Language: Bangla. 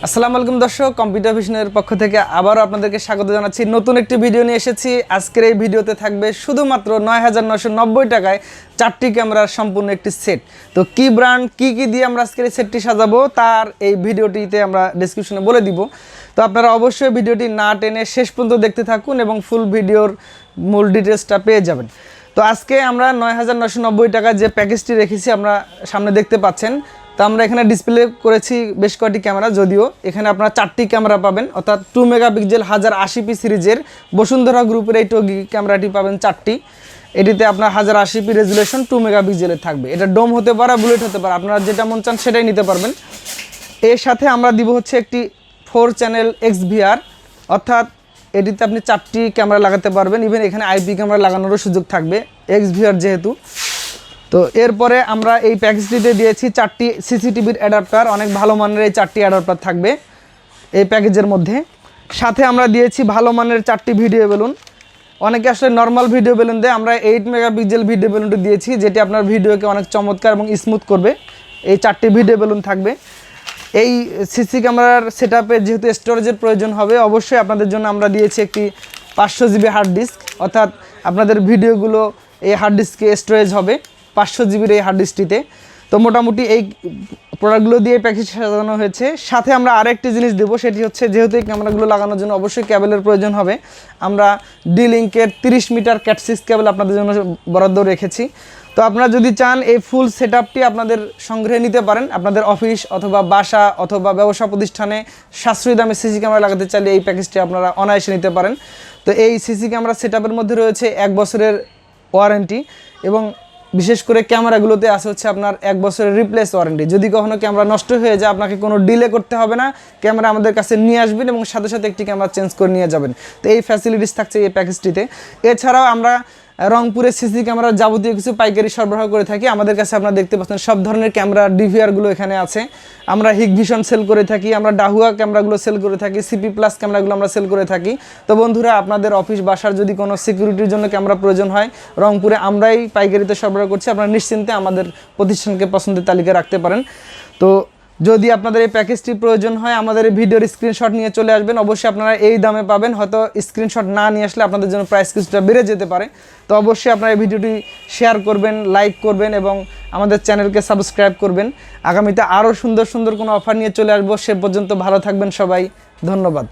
আসসালামু আলাইকুম দর্শক, কম্পিউটার ভিশনের পক্ষ থেকে আবারও আপনাদেরকে স্বাগত জানাচ্ছি। নতুন একটি ভিডিও নিয়ে এসেছি। আজকের এই ভিডিওতে থাকবে শুধুমাত্র ৯,৯৯০ টাকায় 4টি ক্যামেরার সম্পূর্ণ একটি সেট। তো কি ব্র্যান্ড কি দিয়ে আমরা আজকের এই সেটটি সাজাবো তার এই ভিডিওটিতে আমরা ডেসক্রিপশনে বলে দিব। তো আপনারা অবশ্যই ভিডিওটি না টেনে শেষ পর্যন্ত দেখতে থাকুন এবং ফুল ভিডিওর মূল ডিটেলসটা পেয়ে যাবেন। তো আজকে আমরা ৯,৯৯০ টাকায় যে প্যাকেজটি রেখেছি আমরা সামনে দেখতে পাচ্ছেন। তো আমরা এখানে ডিসপ্লে করেছি বেশ কয়েকটি ক্যামেরা, যদিও এখানে আপনারা 4টি ক্যামেরা পাবেন, অর্থাৎ 2 মেগাপিক্সেল 1080p সিরিজের বসুন্ধরা গ্রুপের এই টগি ক্যামেরাটি পাবেন 4টি। এটিতে আপনার 1080p রেজুলেশন 2 মেগাপিক্সেলের থাকবে। এটা ডোম হতে পারে, বুলেট হতে পারে, আপনারা যেটা মন চান সেটাই নিতে পারবেন। এর সাথে আমরা দিব হচ্ছে একটি 4 চ্যানেল XVR, অর্থাৎ এটিতে আপনি 4টি ক্যামেরা লাগাতে পারবেন। ইভেন এখানে IP ক্যামেরা লাগানোরও সুযোগ থাকবে XVR যেহেতু। তো এরপরে আমরা এই প্যাকেজটিতে দিয়েছি 4টি CCTVর অ্যাডাপ্টার, অনেক ভালো মানের এই 4টি অ্যাডাপ্টার থাকবে এই প্যাকেজের মধ্যে। সাথে আমরা দিয়েছি ভালো মানের 4টি ভিডিও বেলুন। অনেকে আসলে নর্মাল ভিডিও বেলুন দেয়, আমরা 8 মেগাপিক্সেল ভিডিও বেলুনটি দিয়েছি, যেটি আপনার ভিডিওকে অনেক চমৎকার এবং স্মুথ করবে। এই 4টি ভিডিও বেলুন থাকবে। এই সিসি ক্যামেরার সেটআপে যেহেতু স্টোরেজের প্রয়োজন হবে, অবশ্যই আপনাদের জন্য আমরা দিয়েছি একটি 500 GB হার্ড ডিস্ক, অর্থাৎ আপনাদের ভিডিওগুলো এই হার্ড ডিস্কে স্টোরেজ হবে 500 জিবির এই হার্ড ডিস্কটিতে। তো মোটামুটি এই প্রোডাক্টগুলো দিয়ে প্যাকেজ সাজানো হয়েছে। সাথে আমরা আরেকটি জিনিস দেবো, সেটি হচ্ছে যেহেতু এই ক্যামেরাগুলো লাগানোর জন্য অবশ্যই কেবলের প্রয়োজন হবে, আমরা D-Link-এর 30 মিটার ক্যাট6 কেবল আপনাদের জন্য বরাদ্দ রেখেছি। তো আপনারা যদি চান এই ফুল সেটআপটি আপনাদের সংগ্রহে নিতে পারেন, আপনাদের অফিস অথবা বাসা অথবা ব্যবসা প্রতিষ্ঠানে সাশ্রয়ী দামে সিসি ক্যামেরা লাগাতে চাইলে এই প্যাকেজটি আপনারা অনায়াসে নিতে পারেন। তো এই সিসি ক্যামেরা সেটআপের মধ্যে রয়েছে 1 বছরের ওয়ারেন্টি এবং বিশেষ করে ক্যামেরাগুলোতে আছে হচ্ছে আপনার 1 বছরের রিপ্লেস ওয়ারেন্টি। যদি কখনো ক্যামেরা নষ্ট হয়ে যায় আপনাকে কোনো ডিলে করতে হবে না, ক্যামেরা আমাদের কাছে নিয়ে আসবেন এবং সাথে সাথে একটি ক্যামেরা চেঞ্জ করে নিয়ে যাবেন। তো এই ফ্যাসিলিটিস থাকছে এই প্যাকেজটিতে। এছাড়াও আমরা রংপুরে সিসি ক্যামেরার যাবতীয় কিছু পাইকারি সরবরাহ করে থাকি। আমাদের কাছে আপনারা দেখতে পাচ্ছেন সব ধরনের ক্যামেরা DVR-গুলো এখানে আছে। আমরা হিগভিশন সেল করে থাকি, আমরা ডাহুয়া ক্যামেরাগুলো সেল করে থাকি, CP+ ক্যামেরাগুলো আমরা সেল করে থাকি। তো বন্ধুরা, আপনাদের অফিস বাসার যদি কোনো সিকিউরিটির জন্য ক্যামেরা প্রয়োজন হয়, রংপুরে আমরাই পাইকারিতে সরবরাহ করছি। আপনারা নিশ্চিন্তে আমাদের প্রতিষ্ঠানকে পছন্দের তালিকায় রাখতে পারেন। তো যদি আপনাদের এই প্যাকেজটি প্রয়োজন হয়, আমাদের এই ভিডিওর স্ক্রিনশট নিয়ে চলে আসবেন। অবশ্যই আপনারা এই দামে পাবেন, হয়তো স্ক্রিনশট না নিয়ে আসলে আপনাদের জন্য প্রাইস কিছুটা বেড়ে যেতে পারে। তো অবশ্যই আপনারা এই ভিডিওটি শেয়ার করবেন, লাইক করবেন এবং আমাদের চ্যানেলকে সাবস্ক্রাইব করবেন। আগামীতে আরও সুন্দর সুন্দর কোনো অফার নিয়ে চলে আসবো। সে পর্যন্ত ভালো থাকবেন সবাই, ধন্যবাদ।